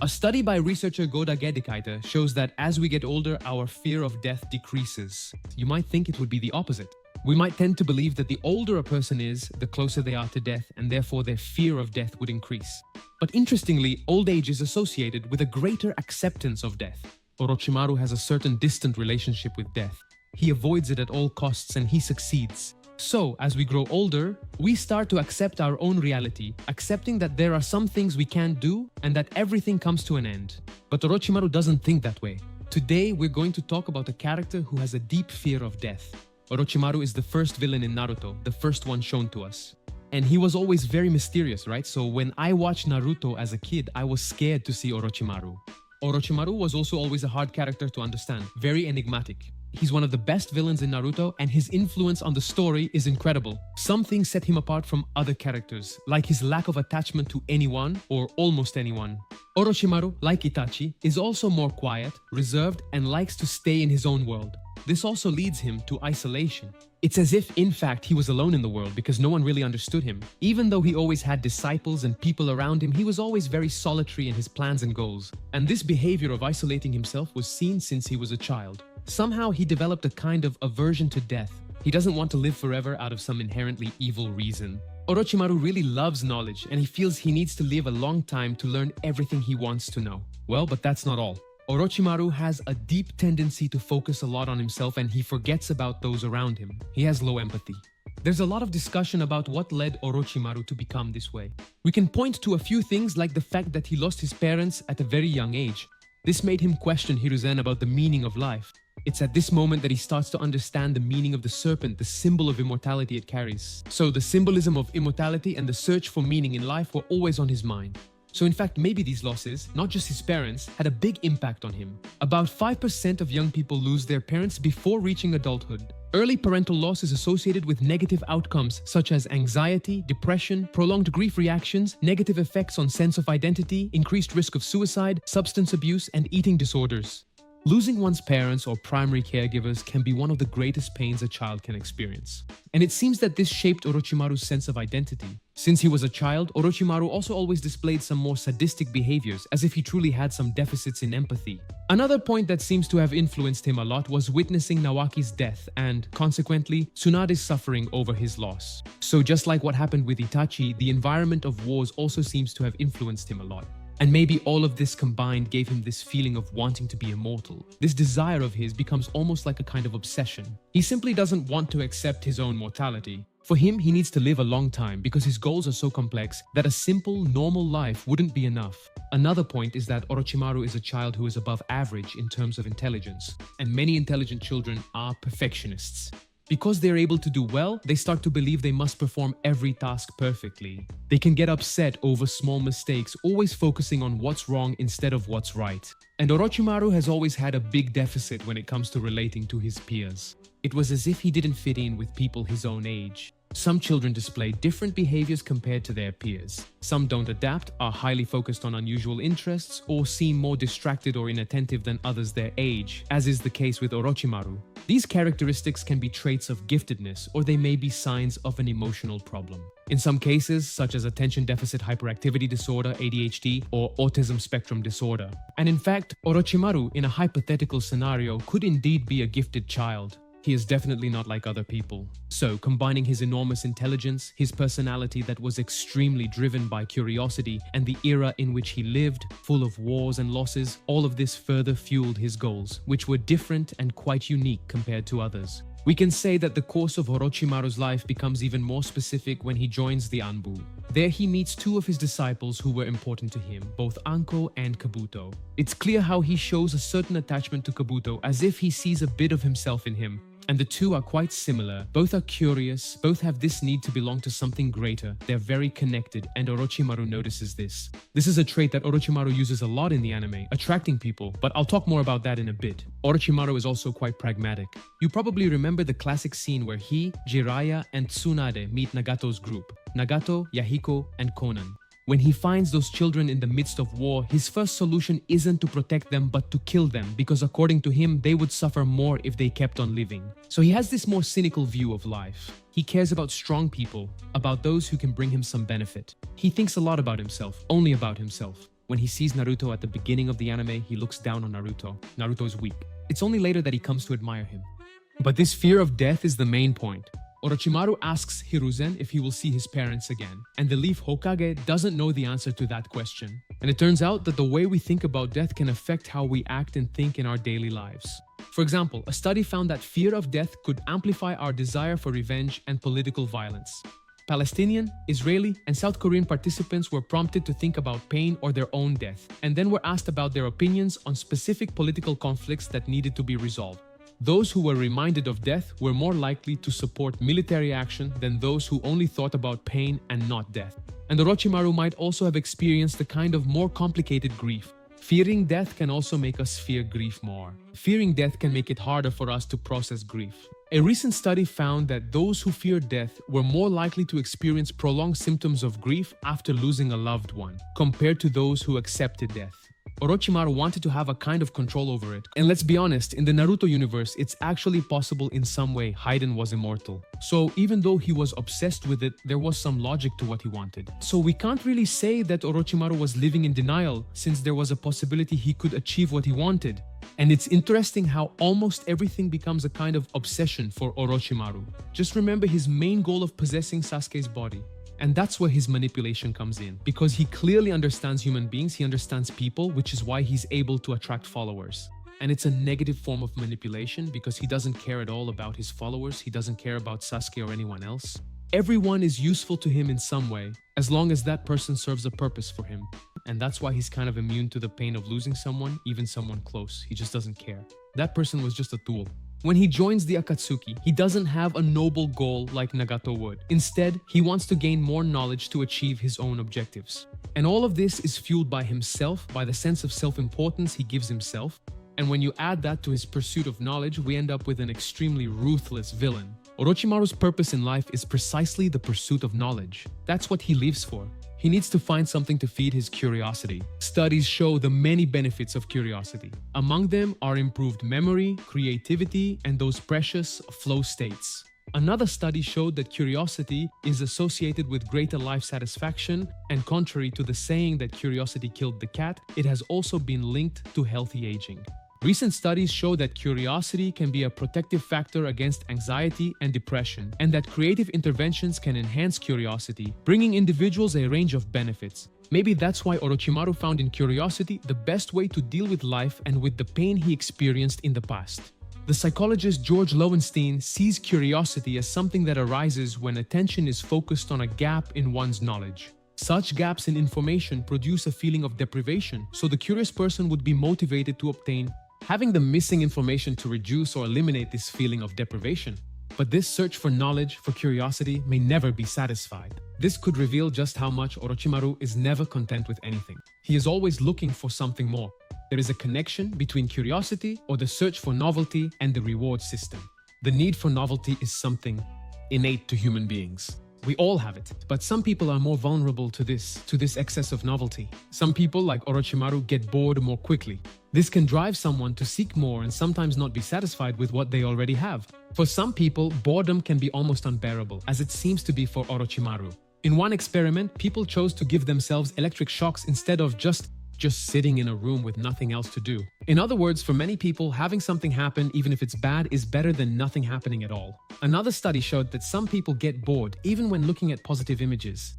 A study by researcher Goda Gedikaite shows that as we get older, our fear of death decreases. You might think it would be the opposite. We might tend to believe that the older a person is, the closer they are to death, and therefore their fear of death would increase. But interestingly, old age is associated with a greater acceptance of death. Orochimaru has a certain distant relationship with death. He avoids it at all costs and he succeeds. So, as we grow older, we start to accept our own reality, accepting that there are some things we can't do and that everything comes to an end. But Orochimaru doesn't think that way. Today, we're going to talk about a character who has a deep fear of death. Orochimaru is the first villain in Naruto, the first one shown to us. And he was always very mysterious, right? So when I watched Naruto as a kid, I was scared to see Orochimaru. Orochimaru was also always a hard character to understand, very enigmatic. He's one of the best villains in Naruto, and his influence on the story is incredible. Some things set him apart from other characters, like his lack of attachment to anyone or almost anyone. Orochimaru, like Itachi, is also more quiet, reserved, and likes to stay in his own world. This also leads him to isolation. It's as if, in fact, he was alone in the world because no one really understood him. Even though he always had disciples and people around him, he was always very solitary in his plans and goals. And this behavior of isolating himself was seen since he was a child. Somehow he developed a kind of aversion to death. He doesn't want to live forever out of some inherently evil reason. Orochimaru really loves knowledge and he feels he needs to live a long time to learn everything he wants to know. Well, but that's not all. Orochimaru has a deep tendency to focus a lot on himself and he forgets about those around him. He has low empathy. There's a lot of discussion about what led Orochimaru to become this way. We can point to a few things like the fact that he lost his parents at a very young age. This made him question Hiruzen about the meaning of life. It's at this moment that he starts to understand the meaning of the serpent, the symbol of immortality it carries. So the symbolism of immortality and the search for meaning in life were always on his mind. So in fact, maybe these losses, not just his parents, had a big impact on him. About 5% of young people lose their parents before reaching adulthood. Early parental loss is associated with negative outcomes such as anxiety, depression, prolonged grief reactions, negative effects on sense of identity, increased risk of suicide, substance abuse, and eating disorders. Losing one's parents or primary caregivers can be one of the greatest pains a child can experience. And it seems that this shaped Orochimaru's sense of identity. Since he was a child, Orochimaru also always displayed some more sadistic behaviors, as if he truly had some deficits in empathy. Another point that seems to have influenced him a lot was witnessing Nawaki's death and, consequently, Tsunade's suffering over his loss. So just like what happened with Itachi, the environment of wars also seems to have influenced him a lot. And maybe all of this combined gave him this feeling of wanting to be immortal. This desire of his becomes almost like a kind of obsession. He simply doesn't want to accept his own mortality. For him, he needs to live a long time because his goals are so complex that a simple, normal life wouldn't be enough. Another point is that Orochimaru is a child who is above average in terms of intelligence. And many intelligent children are perfectionists. Because they're able to do well, they start to believe they must perform every task perfectly. They can get upset over small mistakes, always focusing on what's wrong instead of what's right. And Orochimaru has always had a big deficit when it comes to relating to his peers. It was as if he didn't fit in with people his own age. Some children display different behaviors compared to their peers. Some don't adapt, are highly focused on unusual interests, or seem more distracted or inattentive than others their age, as is the case with Orochimaru. These characteristics can be traits of giftedness, or they may be signs of an emotional problem. In some cases, such as attention deficit hyperactivity disorder, ADHD, or autism spectrum disorder. And in fact, Orochimaru, in a hypothetical scenario, could indeed be a gifted child. He is definitely not like other people. So, combining his enormous intelligence, his personality that was extremely driven by curiosity, and the era in which he lived, full of wars and losses, all of this further fueled his goals, which were different and quite unique compared to others. We can say that the course of Orochimaru's life becomes even more specific when he joins the Anbu. There he meets two of his disciples who were important to him, both Anko and Kabuto. It's clear how he shows a certain attachment to Kabuto, as if he sees a bit of himself in him. And the two are quite similar. Both are curious, both have this need to belong to something greater. They're very connected, and Orochimaru notices this. This is a trait that Orochimaru uses a lot in the anime, attracting people, but I'll talk more about that in a bit. Orochimaru is also quite pragmatic. You probably remember the classic scene where he, Jiraiya, and Tsunade meet Nagato's group, Nagato, Yahiko, and Konan. When he finds those children in the midst of war, his first solution isn't to protect them but to kill them, because according to him, they would suffer more if they kept on living. So he has this more cynical view of life. He cares about strong people, about those who can bring him some benefit. He thinks a lot about himself, only about himself. When he sees Naruto at the beginning of the anime, he looks down on Naruto. Naruto's weak. It's only later that he comes to admire him. But this fear of death is the main point. Orochimaru asks Hiruzen if he will see his parents again, and the Leaf Hokage doesn't know the answer to that question. And it turns out that the way we think about death can affect how we act and think in our daily lives. For example, a study found that fear of death could amplify our desire for revenge and political violence. Palestinian, Israeli, and South Korean participants were prompted to think about pain or their own death, and then were asked about their opinions on specific political conflicts that needed to be resolved. Those who were reminded of death were more likely to support military action than those who only thought about pain and not death. And Orochimaru might also have experienced a kind of more complicated grief. Fearing death can also make us fear grief more. Fearing death can make it harder for us to process grief. A recent study found that those who feared death were more likely to experience prolonged symptoms of grief after losing a loved one, compared to those who accepted death. Orochimaru wanted to have a kind of control over it. And let's be honest, in the Naruto universe, it's actually possible in some way Hayden was immortal. So even though he was obsessed with it, there was some logic to what he wanted. So we can't really say that Orochimaru was living in denial, since there was a possibility he could achieve what he wanted. And it's interesting how almost everything becomes a kind of obsession for Orochimaru. Just remember his main goal of possessing Sasuke's body. And that's where his manipulation comes in. Because he clearly understands human beings, he understands people, which is why he's able to attract followers. And it's a negative form of manipulation because he doesn't care at all about his followers, he doesn't care about Sasuke or anyone else. Everyone is useful to him in some way, as long as that person serves a purpose for him. And that's why he's kind of immune to the pain of losing someone, even someone close. He just doesn't care. That person was just a tool. When he joins the Akatsuki, he doesn't have a noble goal like Nagato would. Instead, he wants to gain more knowledge to achieve his own objectives. And all of this is fueled by himself, by the sense of self-importance he gives himself. And when you add that to his pursuit of knowledge, we end up with an extremely ruthless villain. Orochimaru's purpose in life is precisely the pursuit of knowledge. That's what he lives for. He needs to find something to feed his curiosity. Studies show the many benefits of curiosity. Among them are improved memory, creativity, and those precious flow states. Another study showed that curiosity is associated with greater life satisfaction, and contrary to the saying that curiosity killed the cat, it has also been linked to healthy aging. Recent studies show that curiosity can be a protective factor against anxiety and depression, and that creative interventions can enhance curiosity, bringing individuals a range of benefits. Maybe that's why Orochimaru found in curiosity the best way to deal with life and with the pain he experienced in the past. The psychologist George Lowenstein sees curiosity as something that arises when attention is focused on a gap in one's knowledge. Such gaps in information produce a feeling of deprivation, so the curious person would be motivated to obtain having the missing information to reduce or eliminate this feeling of deprivation. But this search for knowledge, for curiosity, may never be satisfied. This could reveal just how much Orochimaru is never content with anything. He is always looking for something more. There is a connection between curiosity or the search for novelty and the reward system. The need for novelty is something innate to human beings. We all have it, but some people are more vulnerable to this excess of novelty. Some people, like Orochimaru, get bored more quickly. This can drive someone to seek more and sometimes not be satisfied with what they already have. For some people, boredom can be almost unbearable, as it seems to be for Orochimaru. In one experiment, people chose to give themselves electric shocks instead of just sitting in a room with nothing else to do. In other words, for many people, having something happen, even if it's bad, is better than nothing happening at all. Another study showed that some people get bored even when looking at positive images.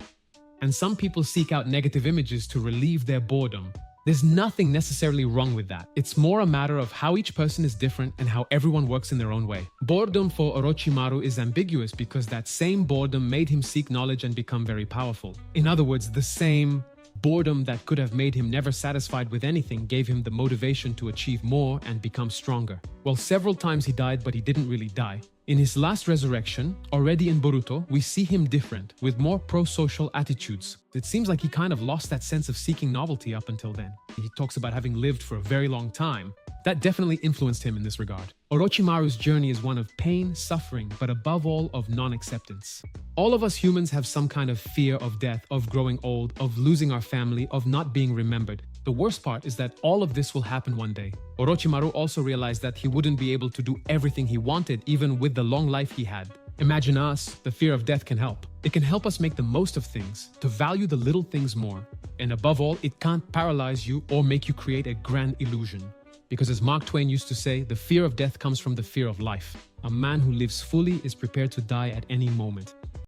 And some people seek out negative images to relieve their boredom. There's nothing necessarily wrong with that. It's more a matter of how each person is different and how everyone works in their own way. Boredom for Orochimaru is ambiguous because that same boredom made him seek knowledge and become very powerful. In other words, the same boredom that could have made him never satisfied with anything gave him the motivation to achieve more and become stronger. Well, several times he died, but he didn't really die. In his last resurrection, already in Boruto, we see him different, with more pro-social attitudes. It seems like he kind of lost that sense of seeking novelty up until then. He talks about having lived for a very long time. That definitely influenced him in this regard. Orochimaru's journey is one of pain, suffering, but above all of non-acceptance. All of us humans have some kind of fear of death, of growing old, of losing our family, of not being remembered. The worst part is that all of this will happen one day. Orochimaru also realized that he wouldn't be able to do everything he wanted, even with the long life he had. Imagine us, the fear of death can help. It can help us make the most of things, to value the little things more. And above all, it can't paralyze you or make you create a grand illusion. Because as Mark Twain used to say, the fear of death comes from the fear of life. A man who lives fully is prepared to die at any moment.